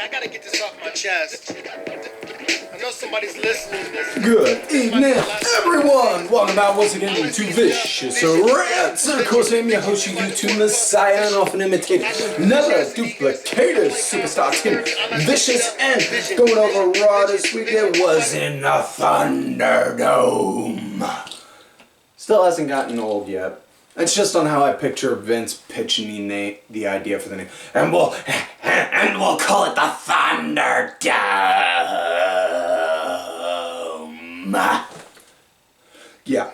I gotta get this off my chest. I know somebody's listening. Good evening, everyone! Welcome back once again to Vicious Rants. Of course, I'm your host, your YouTube messiah, and often imitated, never duplicated superstar team, Vicious, and going over Raw this week, it was in the ThunderDome. Still hasn't gotten old yet. It's just on how I picture Vince pitching the idea for the name. And we'll call it the ThunderDome. Yeah.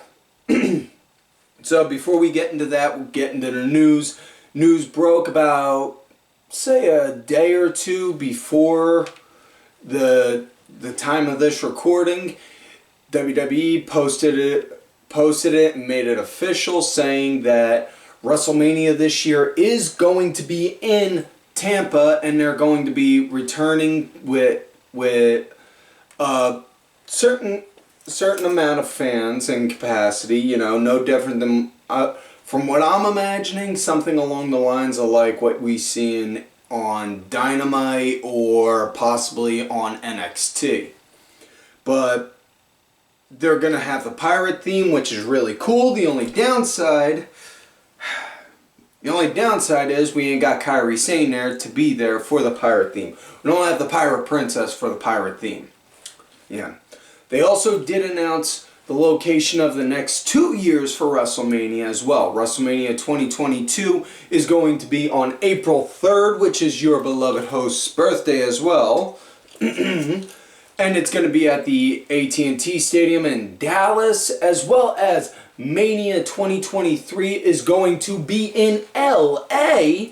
So before we get into that, we'll get into the news. News broke about, say, a day or two before the time of this recording. WWE posted it and made it official, saying that WrestleMania this year is going to be in Tampa, and they're going to be returning with a certain amount of fans and capacity. You know, no different than from what I'm imagining, something along the lines of like what we see on Dynamite or possibly on NXT, but they're going to have the pirate theme, which is really cool. The only downside is we ain't got Kairi Sane there to be there for the pirate theme. We don't have the pirate princess for the pirate theme. Yeah. They also did announce the location of the next 2 years for WrestleMania as well. WrestleMania 2022 is going to be on April 3rd, which is your beloved host's birthday as well. And it's going to be at the AT&T Stadium in Dallas, as well as Mania 2023 is going to be in LA.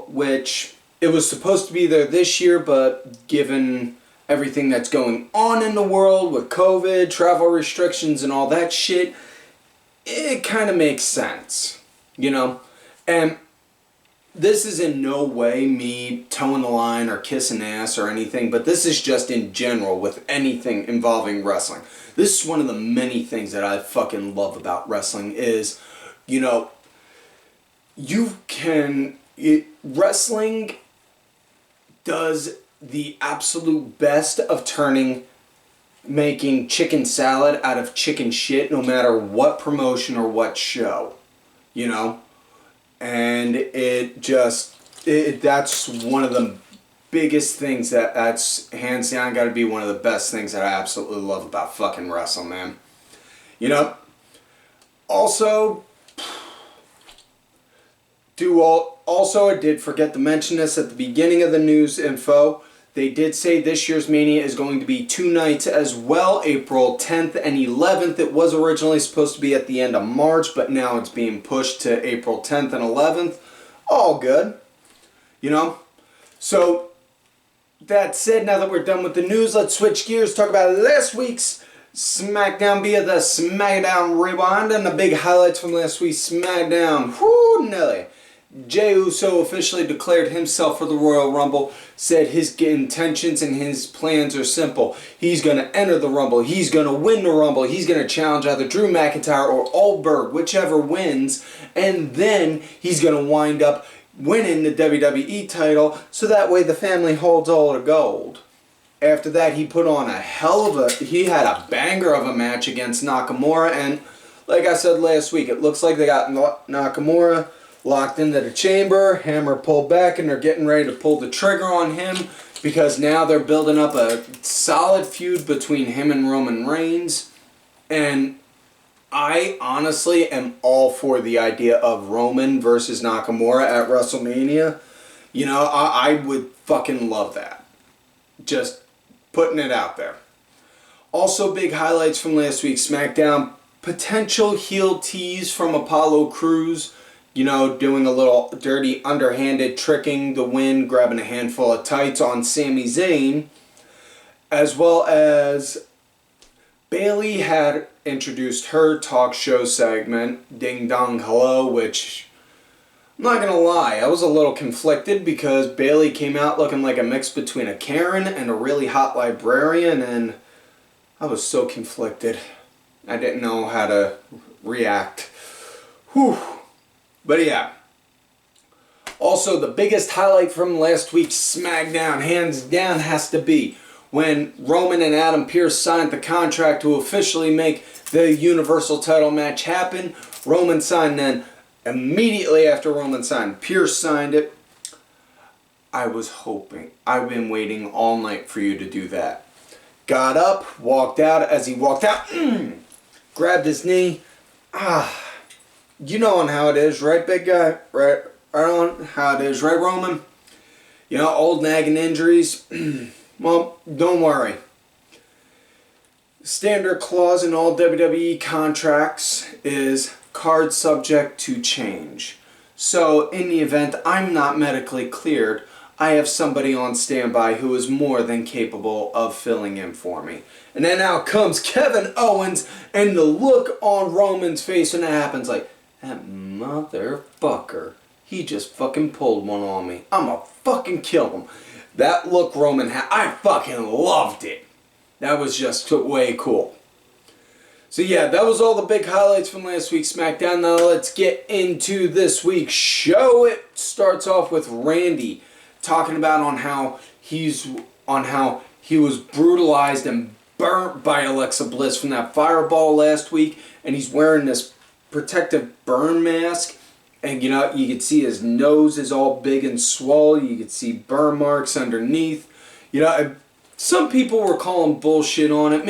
Which it was supposed to be there this year, but given everything that's going on in the world with COVID, travel restrictions, and all that shit, it kind of makes sense, you know? And this is in no way me towing the line or kissing ass or anything, but this is just in general with anything involving wrestling. This is one of the many things that I fucking love about wrestling is, you know, wrestling does the absolute best of making chicken salad out of chicken shit no matter what promotion or what show, you know? And that's one of the biggest things that's hands down got to be one of the best things that I absolutely love about fucking wrestling, man. You know, also I did forget to mention this at the beginning of the news info. They did say this year's Mania is going to be 2 nights as well, April 10th and 11th. It was originally supposed to be at the end of March, but now it's being pushed to April 10th and 11th. All good, you know? So, that said, now that we're done with the news, let's switch gears, talk about last week's SmackDown via the SmackDown Rewind and the big highlights from last week's SmackDown. Whoo, Nelly. Jey Uso officially declared himself for the Royal Rumble, said his intentions and his plans are simple. He's going to enter the Rumble, he's going to win the Rumble, he's going to challenge either Drew McIntyre or Goldberg, whichever wins, and then he's going to wind up winning the WWE title, so that way the family holds all the gold. After that, he put on he had a banger of a match against Nakamura, and like I said last week, it looks like they got Nakamura locked into the chamber, hammer pulled back, and they're getting ready to pull the trigger on him because now they're building up a solid feud between him and Roman Reigns. And I honestly am all for the idea of Roman versus Nakamura at WrestleMania. You know, I would fucking love that. Just putting it out there. Also, big highlights from last week's SmackDown. Potential heel tease from Apollo Crews. You know, doing a little dirty, underhanded tricking the win, grabbing a handful of tights on Sami Zayn. As well as Bayley had introduced her talk show segment, Ding Dong Hello, which, I'm not going to lie, I was a little conflicted because Bayley came out looking like a mix between a Karen and a really hot librarian, and I was so conflicted. I didn't know how to react. Whew. But yeah. Also Also, the biggest highlight from last week's SmackDown, hands down, has to be when Roman and Adam Pearce signed the contract to officially make the Universal title match happen. Roman signed then. Immediately after Roman signed, Pearce signed it. I was hoping. I've been waiting all night for you to do that. Got up, walked out. As he walked out, grabbed his knee. You know on how it is, right, big guy? Right on how it is, right, Roman? You know, old nagging injuries. Well, don't worry. Standard clause in all WWE contracts is card subject to change. So, in the event I'm not medically cleared, I have somebody on standby who is more than capable of filling in for me. And then out comes Kevin Owens, and the look on Roman's face when that happens, like, that motherfucker, he just fucking pulled one on me. I'ma fucking kill him. That look Roman had, I fucking loved it. That was just way cool. So yeah, that was all the big highlights from last week's SmackDown. Now let's get into this week's show. It starts off with Randy talking about on how he was brutalized and burnt by Alexa Bliss from that fireball last week, and he's wearing this protective burn mask, and you know, you can see his nose is all big and swollen. You can see burn marks underneath. You know, some people were calling bullshit on it.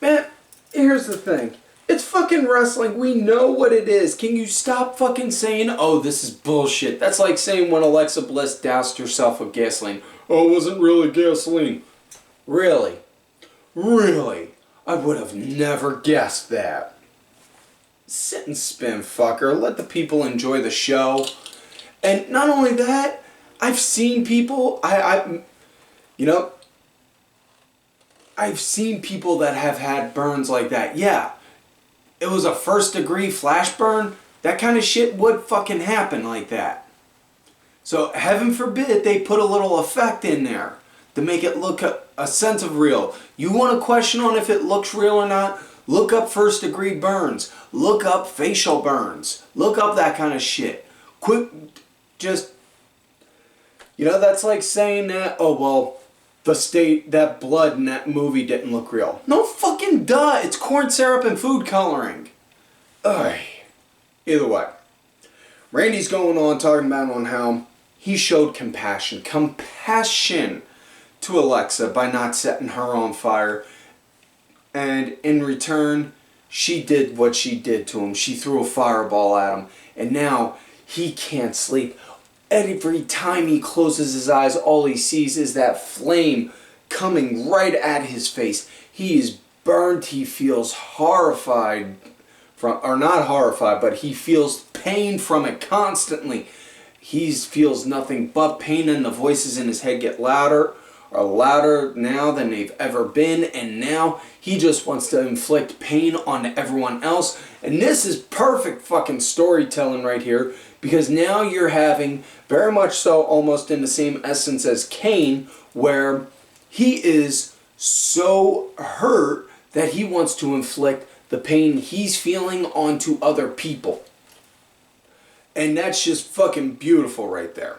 Man, here's the thing. It's fucking wrestling. We know what it is. Can you stop fucking saying, oh, this is bullshit? That's like saying when Alexa Bliss doused herself with gasoline. Oh, it wasn't really gasoline. Really? Really? I would have never guessed that. Sit and spin, fucker. Let the people enjoy the show. And not only that, I've seen people, I've seen people that have had burns like that. Yeah, it was a first degree flash burn. That kind of shit would fucking happen like that. So heaven forbid they put a little effect in there to make it look a sense of real. You want a question on if it looks real or not? Look up first degree burns. Look up facial burns. Look up that kind of shit. Quick, just, you know, that's like saying that, oh, well, that blood in that movie didn't look real. No fucking duh. It's corn syrup and food coloring. Ugh. Either way. Randy's going on talking about on how he showed compassion to Alexa by not setting her on fire. And in return, she did what she did to him. She threw a fireball at him. And now he can't sleep. Every time he closes his eyes, all he sees is that flame coming right at his face. He is burned. He feels horrified or not horrified, but he feels pain from it constantly. He feels nothing but pain, and the voices in his head get louder now than they've ever been, and now he just wants to inflict pain on everyone else. And this is perfect fucking storytelling right here, because now you're having very much so almost in the same essence as Kane, where he is so hurt that he wants to inflict the pain he's feeling onto other people. And that's just fucking beautiful right there.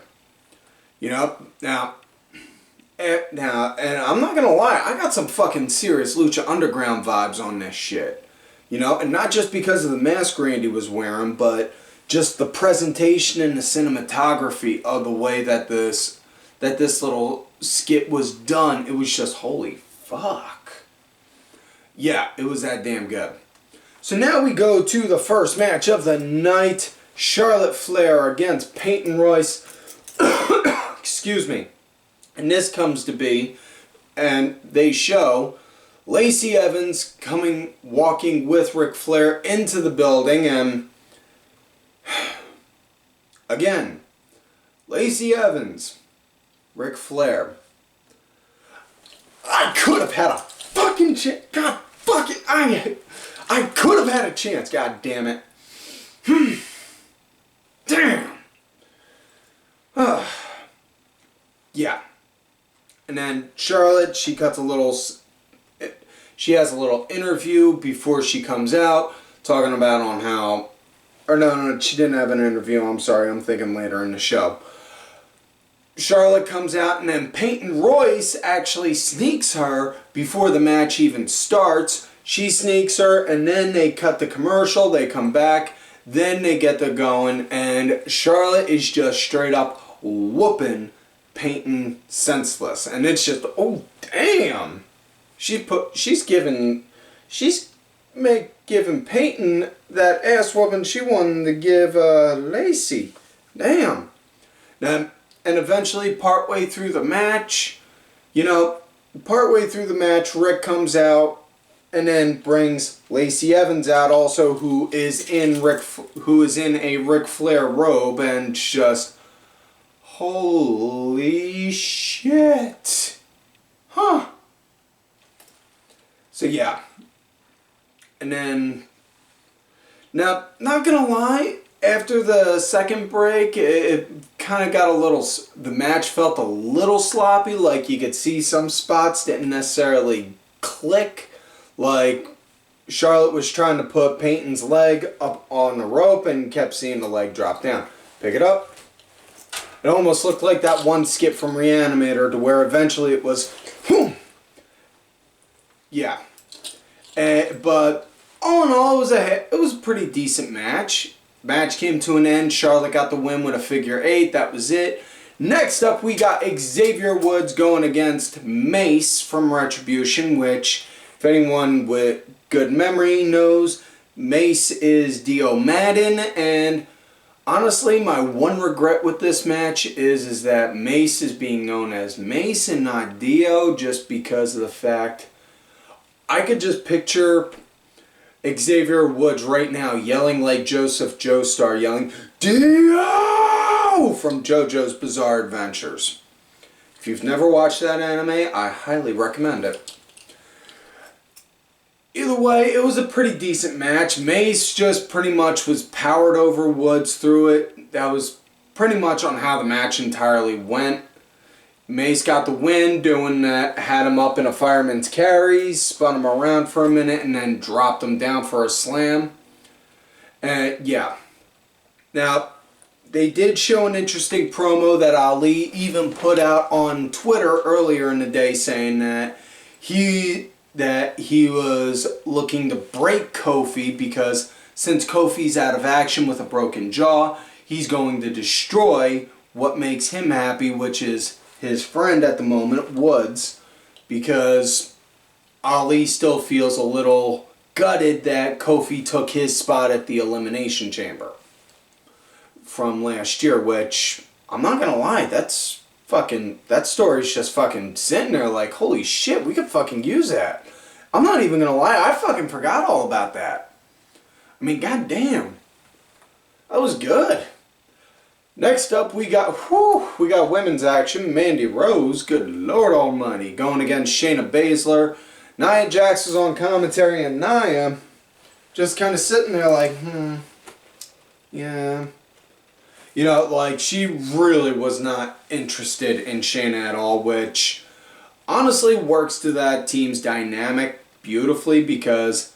You know, now, and I'm not gonna lie, I got some fucking serious Lucha Underground vibes on this shit. You know, and not just because of the mask Randy was wearing, but just the presentation and the cinematography of the way that this little skit was done. It was just holy fuck. Yeah, it was that damn good. So now we go to the first match of the night. Charlotte Flair against Peyton Royce. Excuse me. And this comes to be, and they show Lacey Evans walking with Ric Flair into the building, and again, Lacey Evans, Ric Flair. I could have had a fucking chance. God fuck it. I could have had a chance. God damn it. Damn. Yeah. And then Charlotte, she has a little interview before she comes out, talking about on how Or no, she didn't have an interview. I'm sorry, I'm thinking later in the show. Charlotte comes out, and then Peyton Royce actually sneaks her before the match even starts. She sneaks her, and then they cut the commercial, they come back, then they get the going, and Charlotte is just straight up whooping Peyton senseless. And it's just, oh damn. She's giving Peyton that ass whooping she wanted to give Lacey. Damn. And eventually, partway through the match, Rick comes out and then brings Lacey Evans out, also who is in a Ric Flair robe, and just holy shit, huh? So yeah, and then now, not gonna lie. After the second break, it kind of got the match felt a little sloppy, like you could see some spots didn't necessarily click, like Charlotte was trying to put Peyton's leg up on the rope and kept seeing the leg drop down. Pick it up. It almost looked like that one skip from Reanimator to where eventually it was, whoom. Yeah. But all in all, it was a pretty decent match. Match came to an end. Charlotte got the win with a figure 8. That was it. Next up, we got Xavier Woods going against Mace from Retribution, which, if anyone with good memory knows, Mace is Dio Madden. And honestly, my one regret with this match is that Mace is being known as Mace and not Dio, just because of the fact I could just picture Xavier Woods right now yelling like Joseph Joestar, yelling Dio from JoJo's Bizarre Adventures. If you've never watched that anime, I highly recommend it. Either way, it was a pretty decent match. Mace just pretty much was powered over Woods through it. That was pretty much on how the match entirely went. Mace got the win doing that, had him up in a fireman's carry, spun him around for a minute, and then dropped him down for a slam. Yeah. Now, they did show an interesting promo that Ali even put out on Twitter earlier in the day, saying that he was looking to break Kofi because since Kofi's out of action with a broken jaw, he's going to destroy what makes him happy, which is his friend at the moment, Woods, because Ali still feels a little gutted that Kofi took his spot at the Elimination Chamber from last year, which, I'm not gonna lie, that story's just fucking sitting there like, holy shit, we could fucking use that. I'm not even gonna lie, I fucking forgot all about that. I mean, goddamn. That was good. Next up, we got women's action. Mandy Rose, good Lord Almighty, going against Shayna Baszler. Nia Jax was on commentary, and Nia just kind of sitting there like, yeah. Like, she really was not interested in Shayna at all, which honestly works to that team's dynamic beautifully, because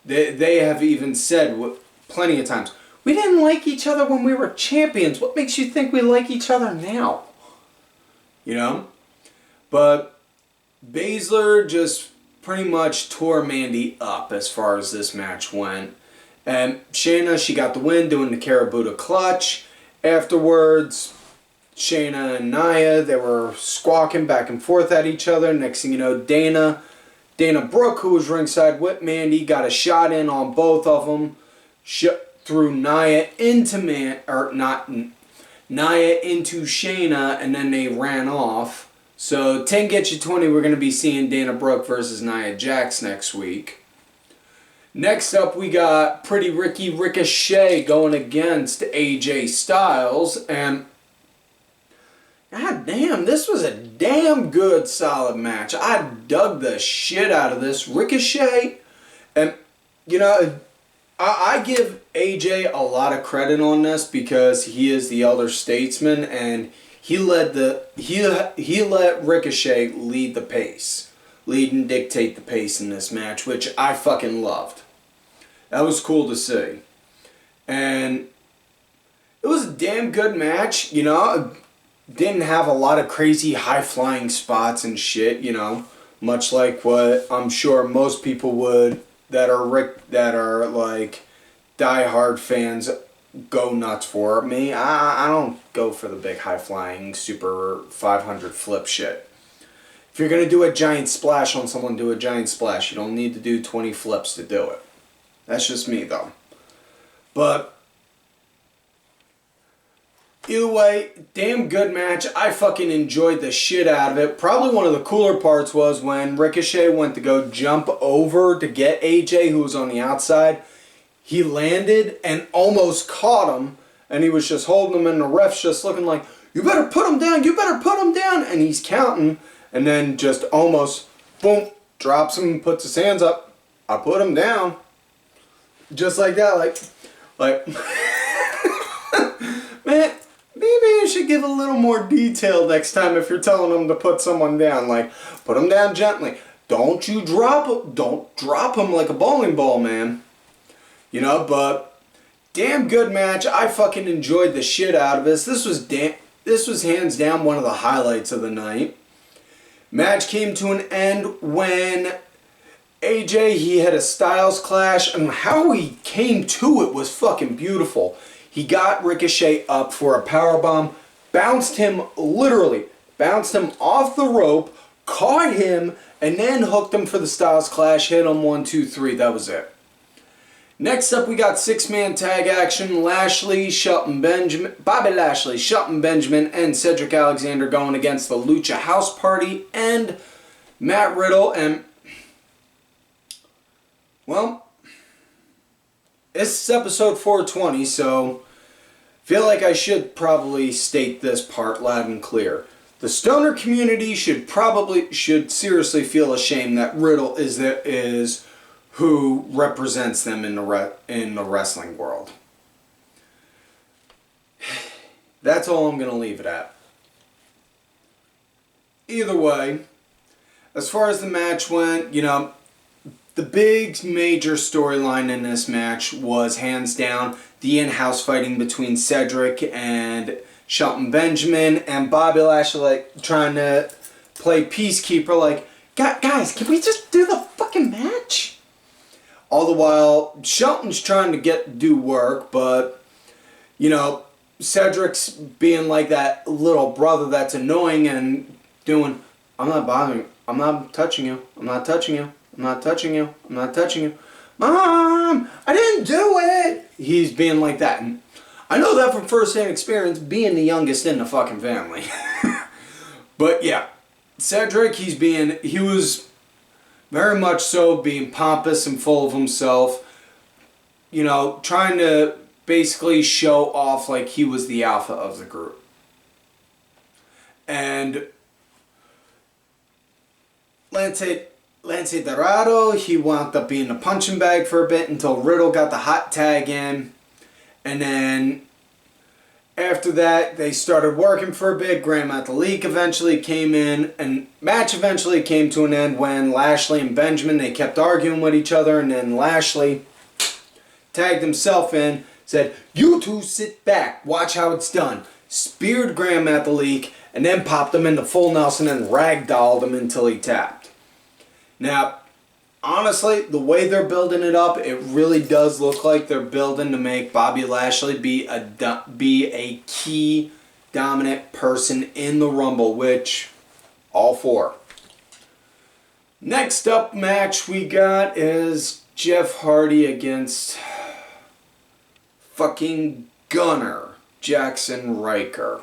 they have even said plenty of times, we didn't like each other when we were champions. What makes you think we like each other now? But Baszler just pretty much tore Mandy up as far as this match went. And Shayna, she got the win doing the Karabuta clutch. Afterwards, Shayna and Nia, they were squawking back and forth at each other. Next thing you know, Dana Brooke, who was ringside with Mandy, got a shot in on both of them. Threw Nia into Shayna, and then they ran off. So 10 get you 20, we're going to be seeing Dana Brooke versus Nia Jax next week. Next up, we got Pretty Ricky Ricochet going against AJ Styles, and god damn, this was a damn good solid match. I dug the shit out of this. Ricochet, and I give AJ a lot of credit on this because he is the elder statesman, and he let Ricochet lead the pace, lead and dictate the pace in this match, which I fucking loved. That was cool to see. And it was a damn good match, you know. Didn't have a lot of crazy high-flying spots and shit, you know. Much like what I'm sure most people would that are like die-hard fans go nuts for. Me, I don't go for the big high-flying super 500 flip shit. If you're going to do a giant splash on someone, do a giant splash. You don't need to do 20 flips to do it. That's just me, though. But either way, damn good match. I fucking enjoyed the shit out of it. Probably one of the cooler parts was when Ricochet went to go jump over to get AJ, who was on the outside. He landed and almost caught him, and he was just holding him, and the ref's just looking like, you better put him down, you better put him down, and he's counting, and then just almost, boom, drops him, puts his hands up, I put him down. Just like that, like, man, maybe you should give a little more detail next time if you're telling them to put someone down. Like, put them down gently. Don't you drop him. Don't drop him like a bowling ball, man. You know, but damn good match. I fucking enjoyed the shit out of this. This was hands down one of the highlights of the night. Match came to an end when AJ, he had a Styles Clash, and how he came to it was fucking beautiful. He got Ricochet up for a powerbomb, bounced him off the rope, caught him, and then hooked him for the Styles Clash, hit him 1, 2, 3, that was it. Next up, we got 6-man tag action. Lashley, Shelton Benjamin, Bobby Lashley, Shelton Benjamin, and Cedric Alexander going against the Lucha House Party and Matt Riddle. And, well, this is episode 420, so feel like I should probably state this part loud and clear. The stoner community should seriously feel ashamed that Riddle is who represents them in the wrestling world. That's all I'm going to leave it at. Either way, as far as the match went, you know, the big major storyline in this match was hands down the in-house fighting between Cedric and Shelton Benjamin, and Bobby Lashley like trying to play peacekeeper like, guys, can we just do the fucking match? All the while, Shelton's trying to do work, but, you know, Cedric's being like that little brother that's annoying and doing, I'm not bothering you, I'm not touching you, I'm not touching you, I'm not touching you, I'm not touching you. Mom, I didn't do it! He's being like that. And I know that from first-hand experience, being the youngest in the fucking family. But yeah, Cedric, he was very much so being pompous and full of himself. You know, trying to basically show off like he was the alpha of the group. And Lance Dorado, he wound up being a punching bag for a bit until Riddle got the hot tag in. And then after that, they started working for a bit. Grand Metalik eventually came in, and match eventually came to an end when Lashley and Benjamin, they kept arguing with each other, and then Lashley tagged himself in, said, you two sit back, watch how it's done. Speared Grand Metalik, and then popped him into full Nelson and ragdolled him until he tapped. Now, honestly, the way they're building it up, it really does look like they're building to make Bobby Lashley be a key dominant person in the Rumble, which, all for. Next up match we got is Jeff Hardy against fucking Gunner Jackson Ryker.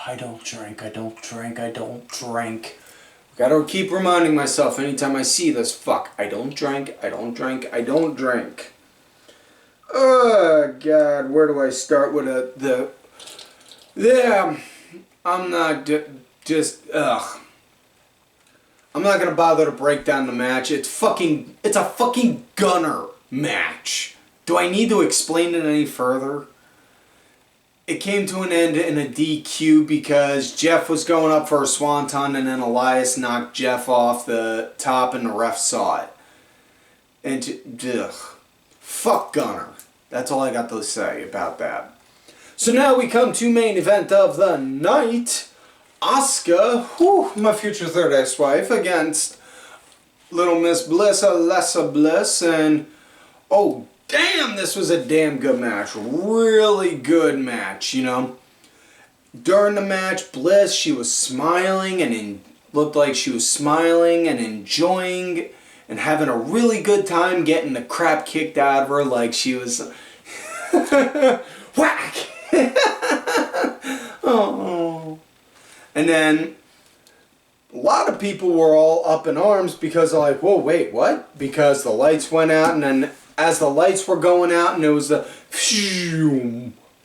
I don't drink. Gotta keep reminding myself anytime I see this. Fuck, I don't drink. Oh, God, where do I start with I'm not I'm not gonna bother to break down the match. It's a fucking Gunner match. Do I need to explain it any further? It came to an end in a DQ because Jeff was going up for a swanton and then Elias knocked Jeff off the top and the ref saw it. And, ugh, fuck Gunner. That's all I got to say about that. So now we come to main event of the night. Asuka, my future third ex-wife, against Little Miss Bliss, Alexa Bliss, and oh damn, this was a damn good match. Really good match, you know. During the match, Bliss, she was smiling and looked like she was smiling and enjoying and having a really good time getting the crap kicked out of her like she was whack. Oh. And then a lot of people were all up in arms because they're like, whoa, wait, what? Because the lights went out, and then as the lights were going out and it was the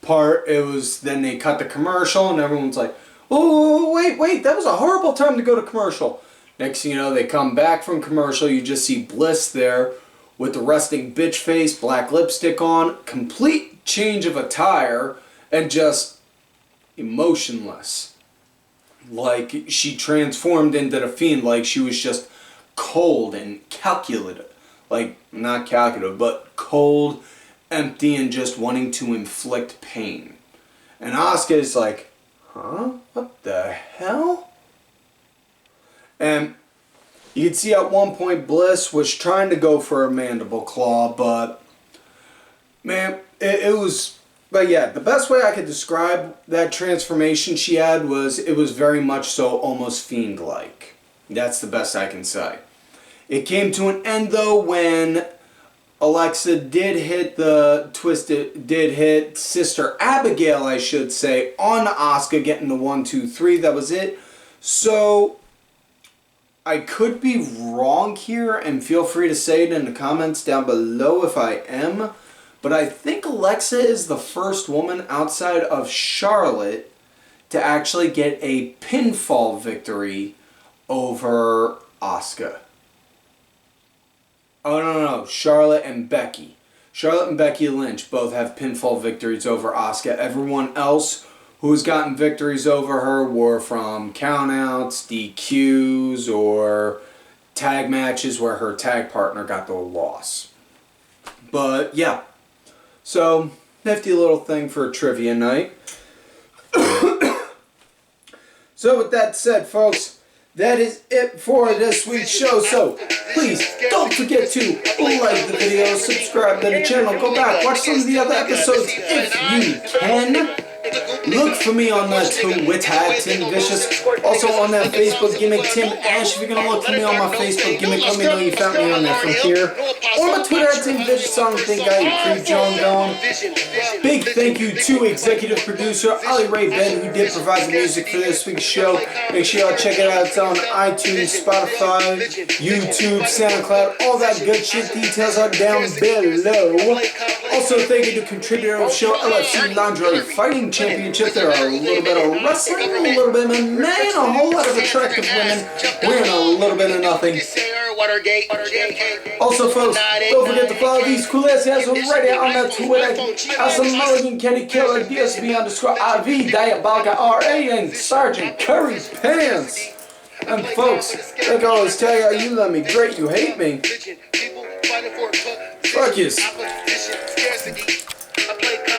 part, then they cut the commercial and everyone's like, oh, wait, that was a horrible time to go to commercial. Next thing you know, they come back from commercial, you just see Bliss there with the resting bitch face, black lipstick on, complete change of attire, and just emotionless. Like she transformed into the Fiend, like she was just cold and calculative. Like, not calculative, but cold, empty, and just wanting to inflict pain. And Asuka is like, huh? What the hell? And you can see at one point Bliss was trying to go for a mandible claw, but man, it was... But yeah, the best way I could describe that transformation she had was it was very much so almost Fiend-like. That's the best I can say. It came to an end though when Alexa did hit Sister Abigail, I should say, on Asuka, getting the 1, 2, 3. That was it. So I could be wrong here, and feel free to say it in the comments down below if I am. But I think Alexa is the first woman outside of Charlotte to actually get a pinfall victory over Asuka. Oh, no. Charlotte and Becky. Charlotte and Becky Lynch both have pinfall victories over Asuka. Everyone else who's gotten victories over her were from countouts, DQs, or tag matches where her tag partner got the loss. But, yeah. So, nifty little thing for a trivia night. So with that said, folks, that is it for this week's show. So, please, don't forget to like the video, subscribe to the channel, go back, watch some of the other episodes if you can. Look for me on the Twitter, Tim Vicious. Also on that Facebook gimmick, Tim Ash. If you're going to look for me on my Facebook gimmick, let me know you found me on there from here. Or my Twitter, Tim Vicious. I don't think I creep John going. Big thank you to executive producer Ollie Ray Ben, who did provide the music for this week's show. Make sure y'all check it out. It's on iTunes, Spotify, YouTube, SoundCloud, all that good shit. Details are down below. Also, thank you to contributor of the show, LFC Lingerie Fighting Championship. There are a little bit of wrestling, a little bit of men, a whole lot of attractive women. We're in a little bit of nothing. Also, folks, don't forget to follow these cool ass guys right out on that Twitter. Awesome Mulligan, Kenny Killer, DSB_IV, Diabolica RA, and Sergeant Curry's Pants. And folks, like I always tell you, you love me great, you hate me. Fuck yes.